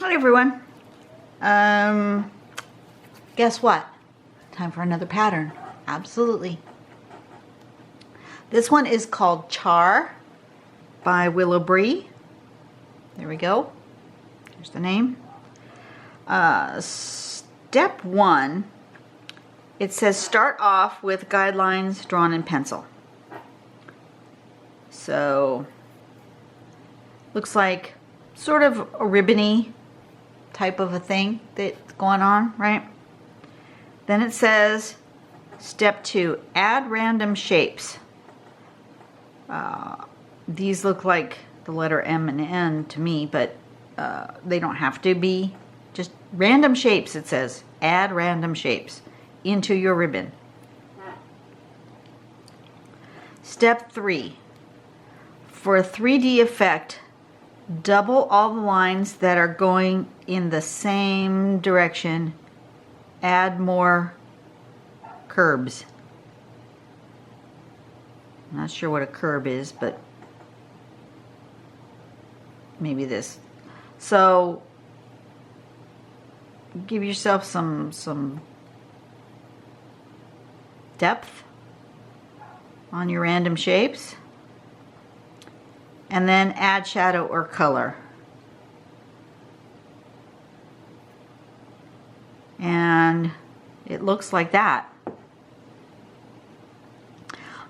Hi everyone. Guess what? Time for another pattern. Absolutely. This one is called Char by Willow Bree. There we go. Here's the name. Step 1, it says start off with guidelines drawn in pencil. So, looks like sort of a ribbony type of a thing that's going on, right? Then it says step 2, add random shapes. These look like the letter M and N to me, but they don't have to be. Just random shapes, it says. Add random shapes into your ribbon. Step 3, for a 3D effect, double all the lines that are going in the same direction. Add more curbs. I'm not sure what a curb is, but maybe this. So give yourself some depth on your random shapes, and then add shadow or color. And it looks like that.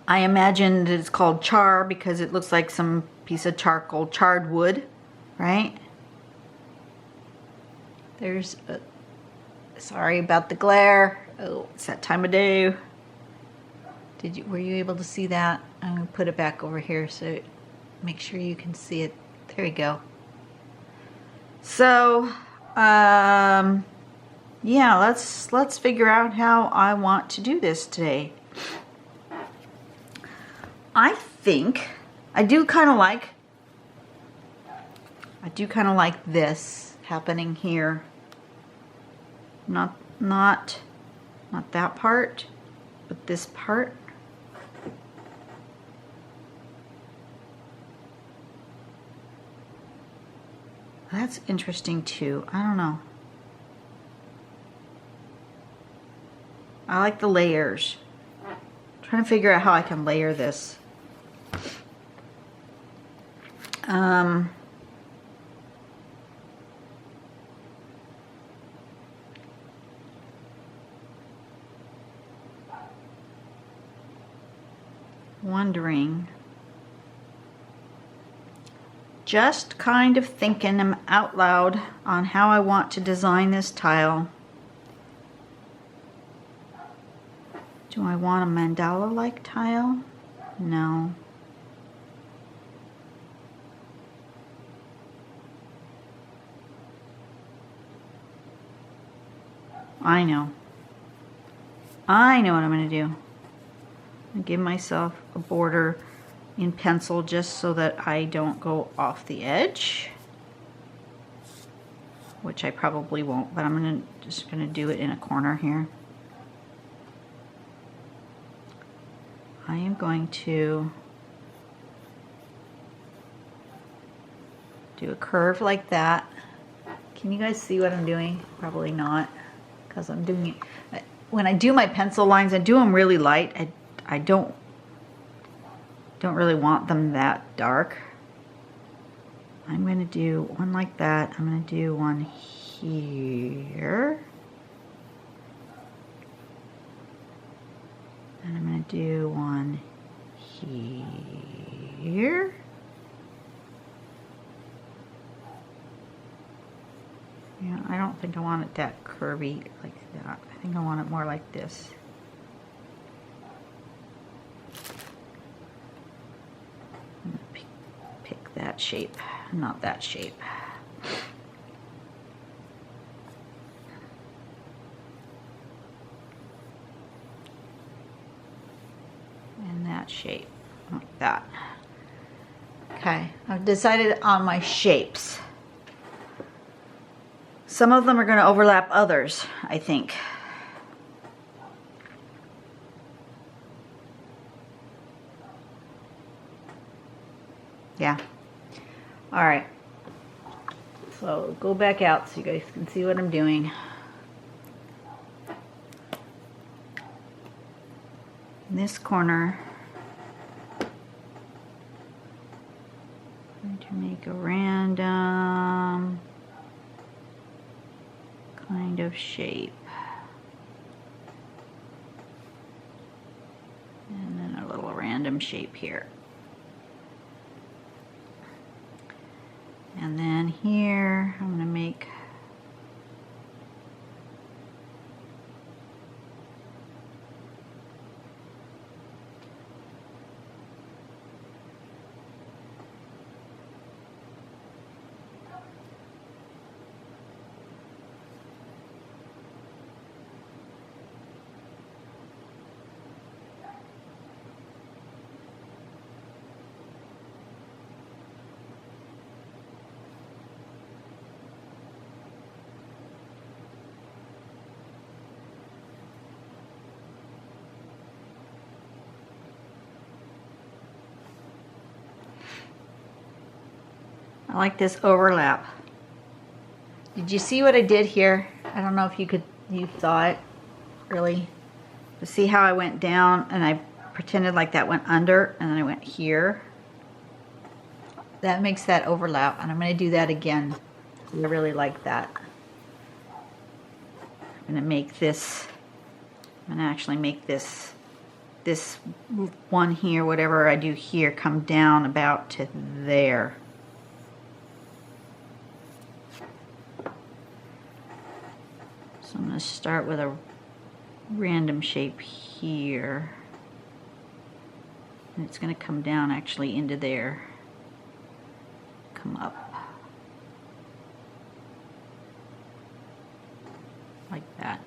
I imagine that it's called char because it looks like some piece of charcoal, charred wood, right? There's a, sorry about the glare. Oh, it's that time of day. Were you able to see that? I'm gonna put it back over here so make sure you can see it. There you go. So, yeah, let's figure out how I want to do this today. I think I do kind of like this happening here. Not that part, but this part. That's interesting too. I don't know. I like the layers. I'm trying to figure out how I can layer this. Wondering. Just kind of thinking out loud on how I want to design this tile. Do I want a mandala-like tile? No. I know what I'm going to do. I'm give myself a border in pencil just so that I don't go off the edge, which I probably won't, but I'm just gonna do it in a corner here. I am going to do a curve like that. Can you guys see what I'm doing? Probably not, because I'm doing it. When I do my pencil lines, I do them really light. I don't really want them that dark. I'm going to do one like that. I'm going to do one here. And I'm going to do one here. Yeah, I don't think I want it that curvy like that. I think I want it more like this. Pick that shape, not that shape. And that shape, like that. Okay, I've decided on my shapes. Some of them are going to overlap others, I think. Yeah. All right. So go back out so you guys can see what I'm doing. In this corner, I'm going to make a random kind of shape. And then a little random shape here. And then here, I'm going to make I like this overlap. Did you see what I did here? I don't know if you saw it really. But see how I went down and I pretended like that went under and then I went here? That makes that overlap, and I'm going to do that again. I really like that. I'm going to make this, I'm going to actually make this one here, whatever I do here, come down about to there. So I'm going to start with a random shape here. And it's going to come down actually into there. Come up. Like that.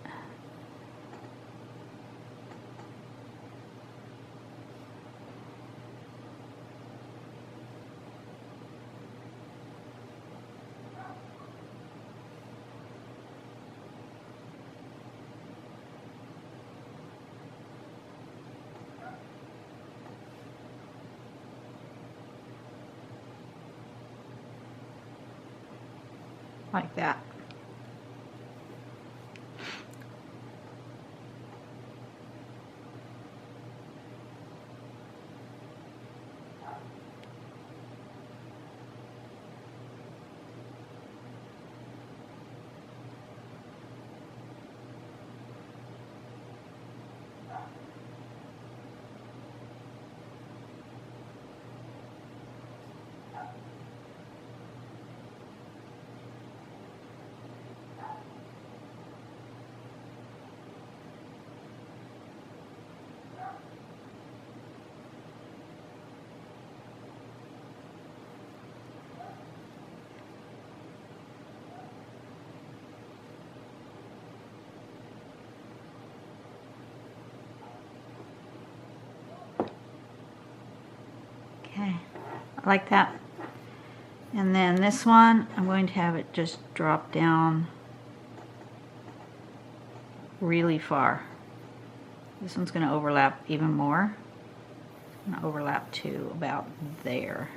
Like that. Okay, I like that. And then this one, I'm going to have it just drop down really far. This one's going to overlap even more. It's going to overlap to about there.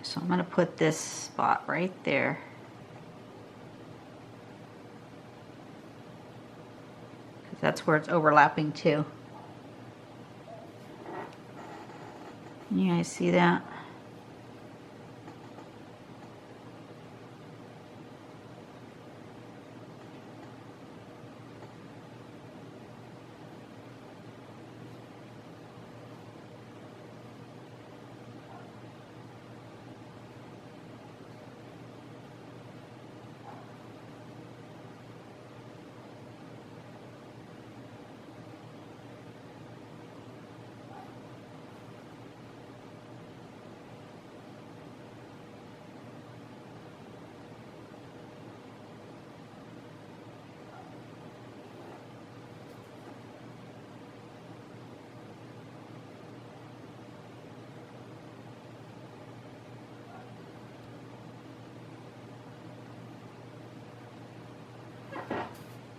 So I'm going to put this spot right there. Because that's where it's overlapping to. You guys see that?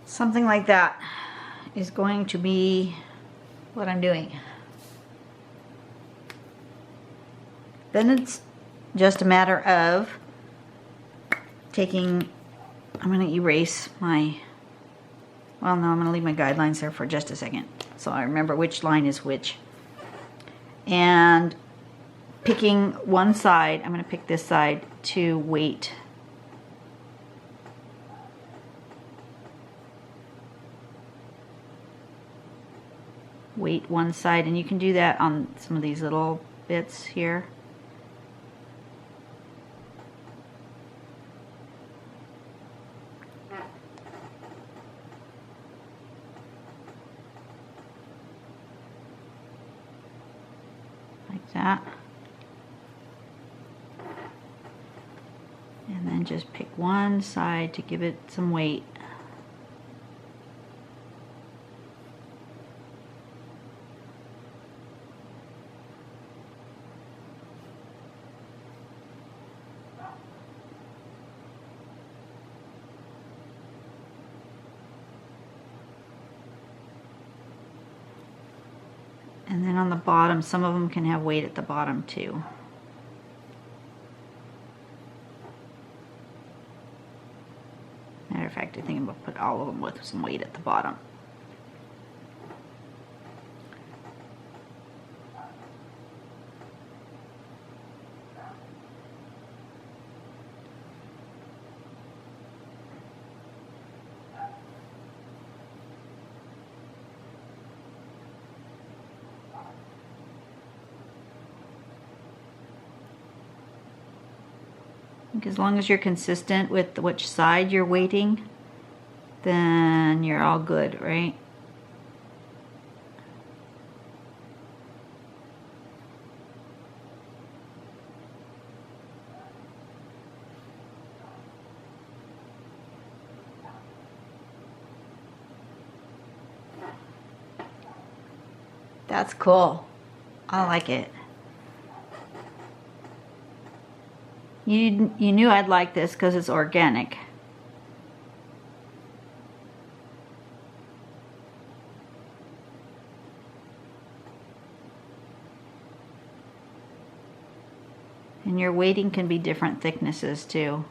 Something like that. is going to be what I'm doing. Then it's just a matter of taking, I'm going to erase my, well, no, I'm going to leave my guidelines there for just a second so I remember which line is which. And picking one side, I'm going to pick this side to weight. Weight one side, and you can do that on some of these little bits here. Like that. And then just pick one side to give it some weight. And then on the bottom, some of them can have weight at the bottom too. Matter of fact, I think I'm going to put all of them with some weight at the bottom. As long as you're consistent with which side you're weighting, then you're all good, right? That's cool. I like it. You knew I'd like this because it's organic. And your weighting can be different thicknesses too.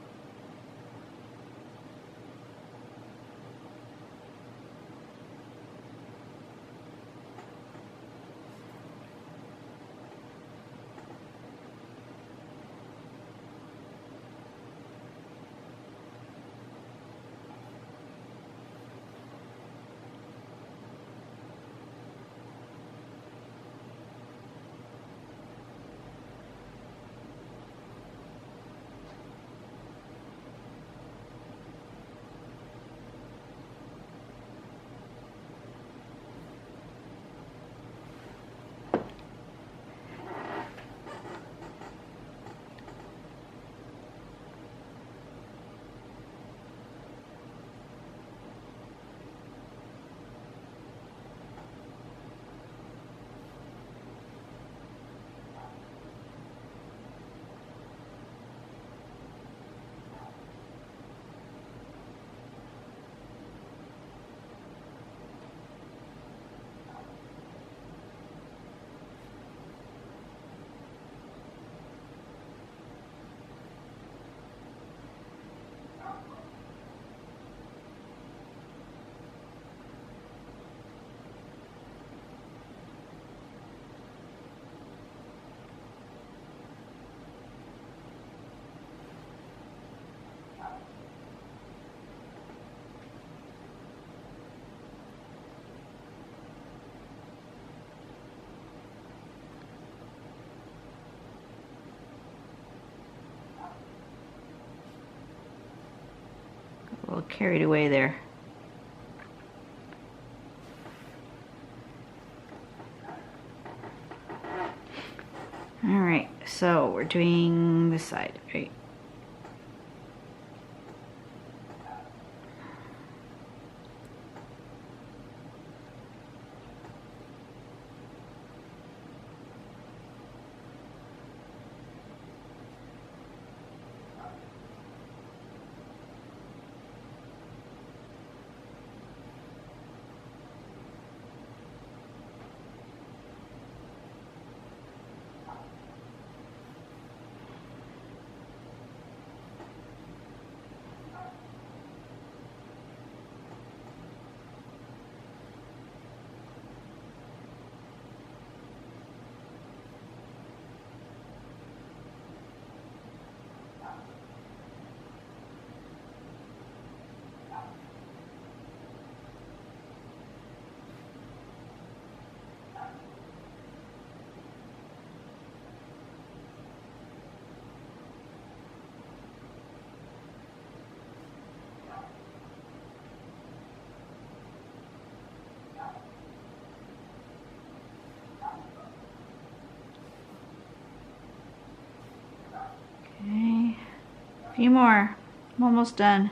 A little carried away there. All right, so we're doing this side, right? few more. I'm almost done.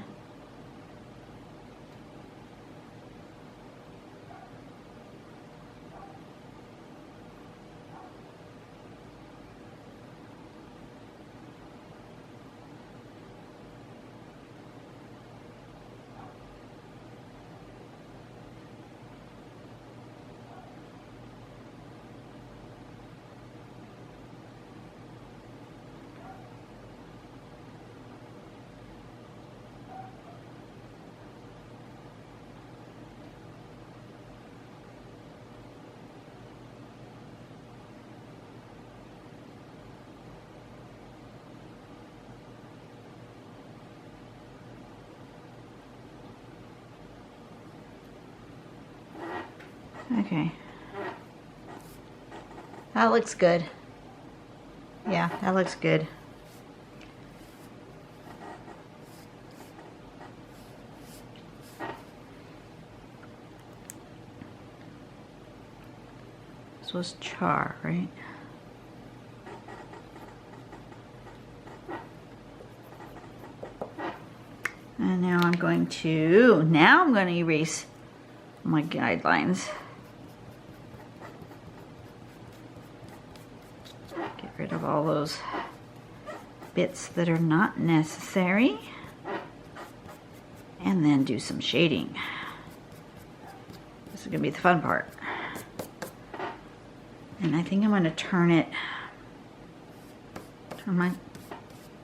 Okay. That looks good. Yeah, that looks good. This was Char, right? And now I'm going to erase my guidelines. Get rid of all those bits that are not necessary. And then do some shading. This is gonna be the fun part. And I think I'm gonna turn my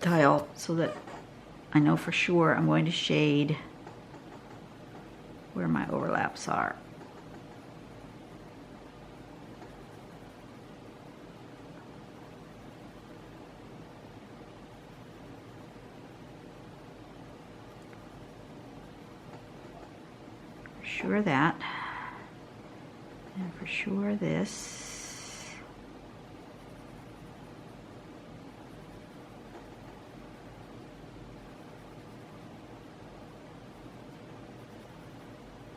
dial so that I know for sure I'm going to shade where my overlaps are. For sure that, and for sure this.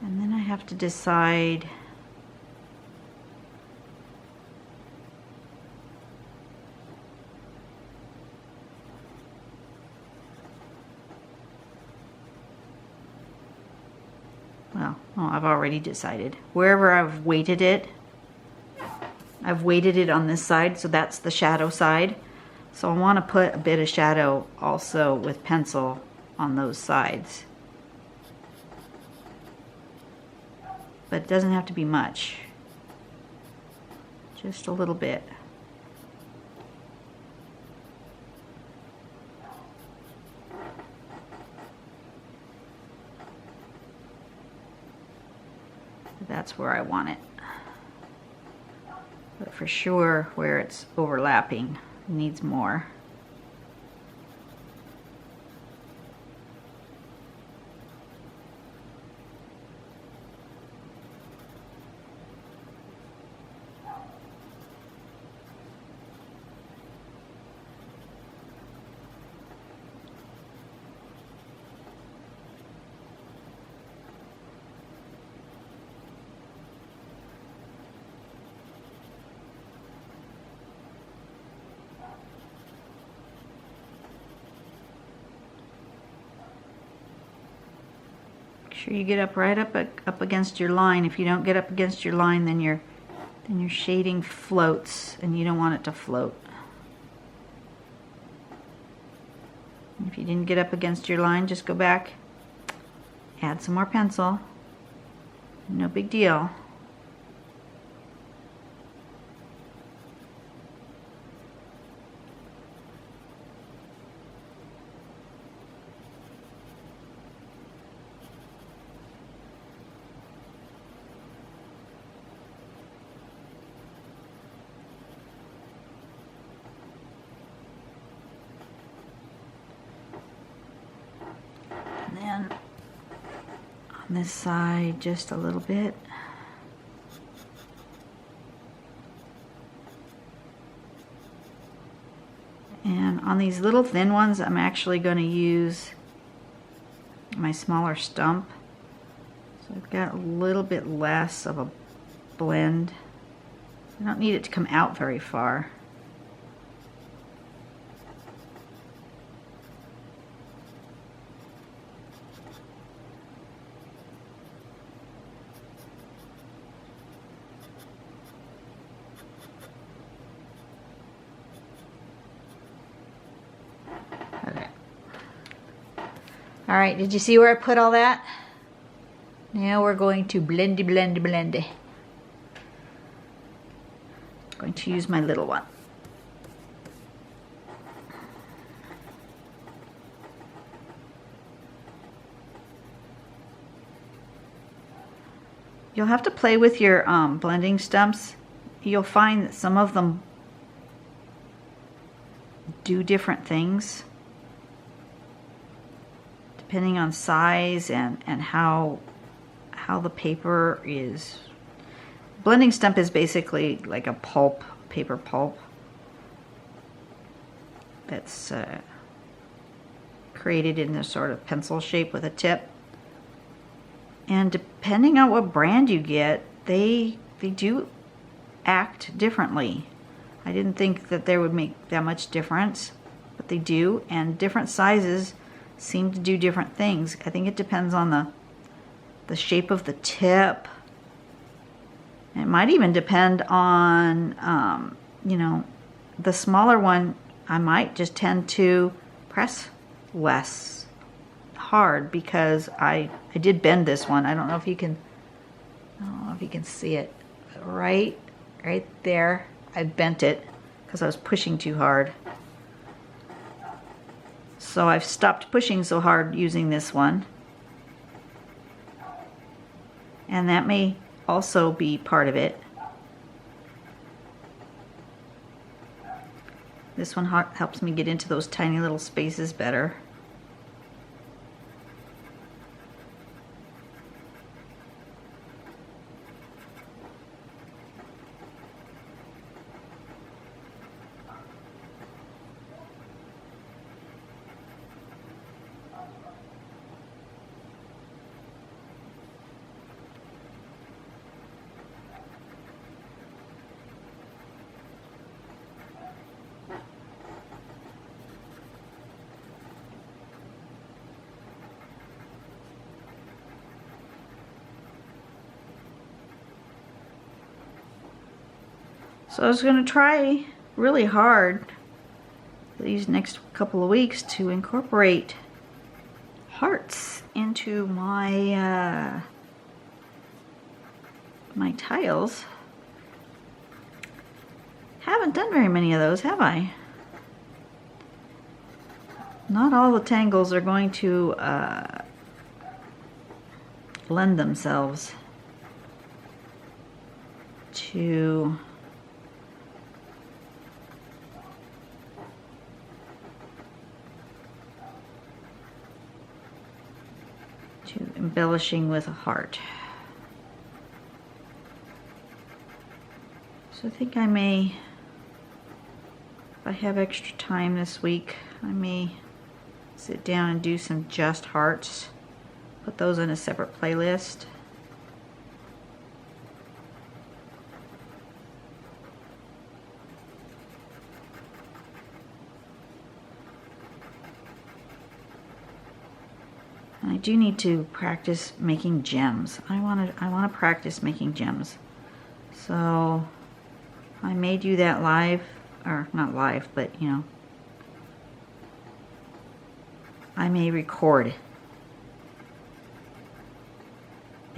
And then I have to decide well, I've already decided. Wherever I've weighted it on this side, so that's the shadow side. So I want to put a bit of shadow also with pencil on those sides. But it doesn't have to be much. Just a little bit. That's where I want it. But for sure, where it's overlapping, needs more. Sure you get up right up against your line. If you don't get up against your line, then your shading floats, and you don't want it to float. If you didn't get up against your line, just go back, add some more pencil. No big deal. And then on this side, just a little bit. And on these little thin ones, I'm actually going to use my smaller stump. So I've got a little bit less of a blend. I don't need it to come out very far. All right, did you see where I put all that? Now we're going to blend. Going to use my little one. You'll have to play with your blending stumps. You'll find that some of them do different things depending on size and how the paper is. Blending stump is basically like a pulp, paper pulp that's created in this sort of pencil shape with a tip. And depending on what brand you get, they do act differently. I didn't think that there would make that much difference, but they do, and different sizes seem to do different things. I think it depends on the shape of the tip. It might even depend on, you know, the smaller one, I might just tend to press less hard because I did bend this one. I don't know if you can, see it. Right there, I bent it because I was pushing too hard. So I've stopped pushing so hard using this one. And that may also be part of it. This one helps me get into those tiny little spaces better. So I was going to try really hard these next couple of weeks to incorporate hearts into my my tiles. Haven't done very many of those, have I? Not all the tangles are going to lend themselves to embellishing with a heart. So I think I may, if I have extra time this week, I may sit down and do some just hearts. Put those in a separate playlist. I do need to practice making gems. I want to practice making gems. So I may do that live, or not live, but you know, I may record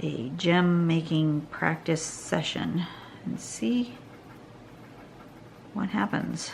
a gem making practice session and see what happens.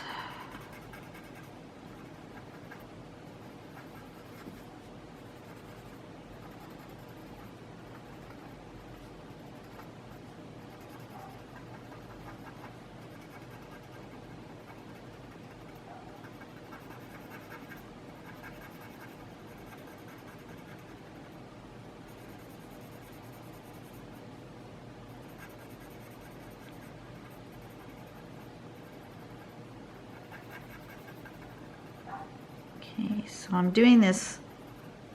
Okay, so I'm doing this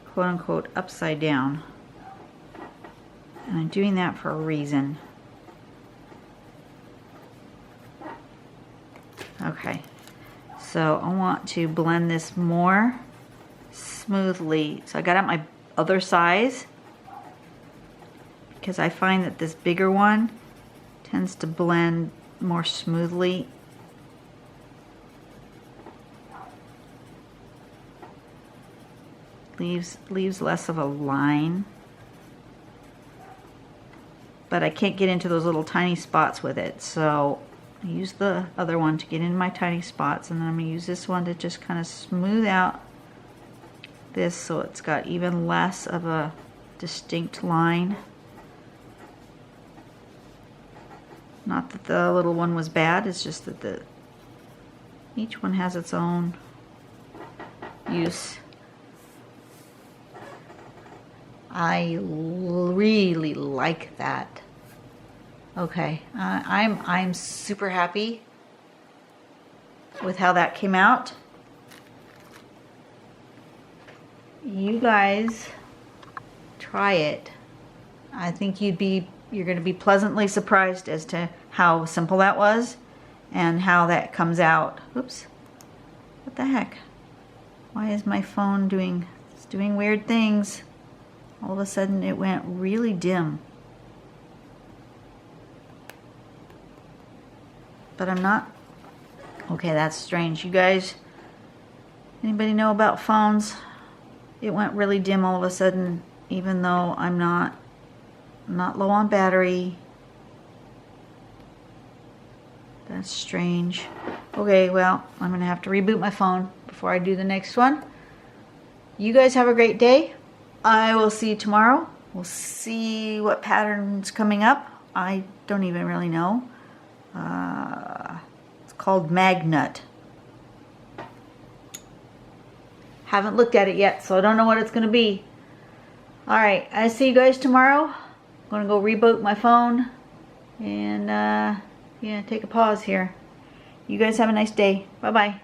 quote-unquote upside down, and I'm doing that for a reason. Okay, so I want to blend this more smoothly. So I got out my other size because I find that this bigger one tends to blend more smoothly. leaves less of a line. But I can't get into those little tiny spots with it, so I use the other one to get into my tiny spots, and then I'm going to use this one to just kind of smooth out this so it's got even less of a distinct line. Not that the little one was bad, it's just that each one has its own use. I really like that. Okay, I'm super happy with how that came out. You guys try it. I think you're going to be pleasantly surprised as to how simple that was and how that comes out. Oops. What the heck? Why is my phone doing weird things? All of a sudden it went really dim. But I'm not. Okay, that's strange. You guys, anybody know about phones? It went really dim all of a sudden, even though I'm not low on battery. That's strange. Okay, well, I'm gonna have to reboot my phone before I do the next one. You guys have a great day. I will see you tomorrow. We'll see what pattern's coming up. I don't even really know. It's called Magnut. Haven't looked at it yet, so I don't know what it's going to be. Alright, I see you guys tomorrow. I'm going to go reboot my phone and yeah, take a pause here. You guys have a nice day. Bye-bye.